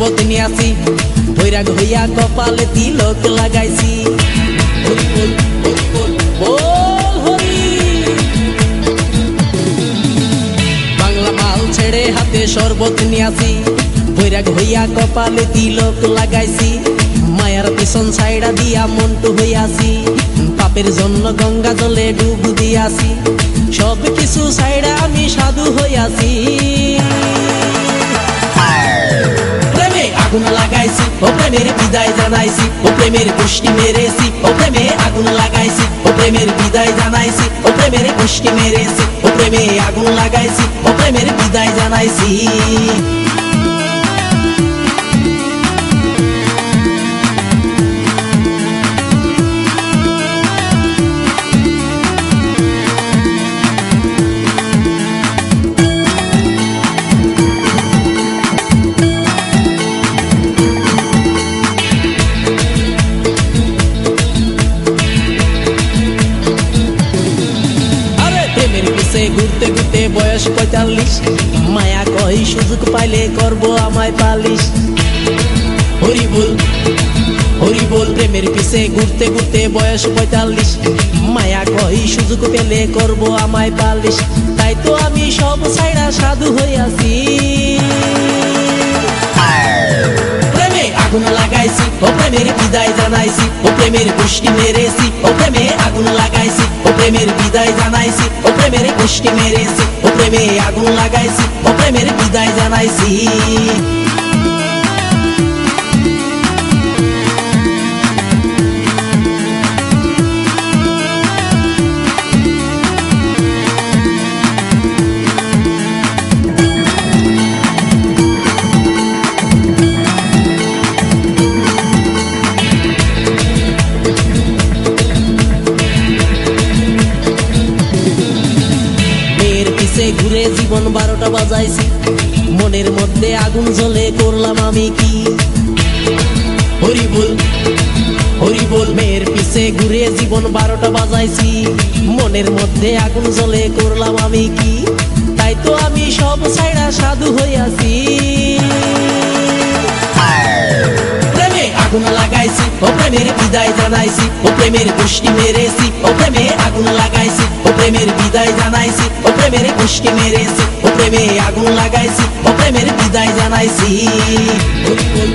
শরবত নিয়াছি, বৈরাগ হইয়া কপালে তিলক লাগাইছি। হরি বল হরি বল বল হরি। বাংলা মাল ছেড়ে হাতে শরবত নিয়াছি, বৈরাগ হইয়া কপালে তিলক লাগাইছি। মায়ার পিছন ছাইড়া দিয়া মন্টু হইয়াছি, পাপের জন্য গঙ্গা জলে ডুব দিয়াছি। সব কিছু ছাইড়া আমি সাধু হইয়াছি। প্রেমে আগুন লাগাইছি, ও প্রেমের বিদায় জানাইছি, ও প্রেমের পুষ্টি মেরেছি, ও প্রেমে আগুন লাগাইছি, ও প্রেমের বিদায় জানাইছি, ও প্রেমের পুষ্টি মেরেছি, ও প্রেমে আগুন লাগাইছি, ও প্রেমের বিদায় জানাইছি। ঘুরতে ঘুরতে বয়স ৪৫, মায়া কই সুযোগ পাইলে করব আমায় পালিশ। হরি বল হরি বল। প্রেমের পিছে ঘুরতে ঘুরতে বয়স ৪৫, মায়া কই সুযোগ পেলে করব আমায় পালিশ। তাই তো আমি সব ছাইড়া সাধু হইয়াছি। প্রেমে আগুন লাগাইছি, ও প্রেমের বিদায় জানাইছি, ও প্রেমের পুষ্টি মেরেছি, ও প্রেমে আগুন লাগাইছি, ও প্রেমের বিদায় জানাইছি, ও প্রেমের পুষ্টি মেরেছি, ও প্রেমে আগুন লাগাইছি, ও প্রেমের বিদায় জানাইছি। ঘুরে জীবন ১২টা বাজাইছি, মনের মধ্যে আগুন জ্বলে করলাম আমি কি। হরি বল হরি বল। মেয়ের পিছে ঘুরে জীবন ১২টা বাজাইছি, মনের মধ্যে আগুন জ্বলে করলাম আমি কি। তাই তো আমি সব ছাইড়া সাধু হইয়াছি। প্রেমে আগুন লাগাইছি, ও প্রেমের বিদায় জানাইছি, ও প্রেমের পুষ্টি মেরেছি, ও প্রেমে আগুন লাগাইছি, ও প্রেমের বিদায় জানাইছি, ও প্রেমের পুষ্টি মেরেছি, ও প্রেমে আগুন লাগাইছি, ও প্রেমের বিদায় জানাইছি। হরি বল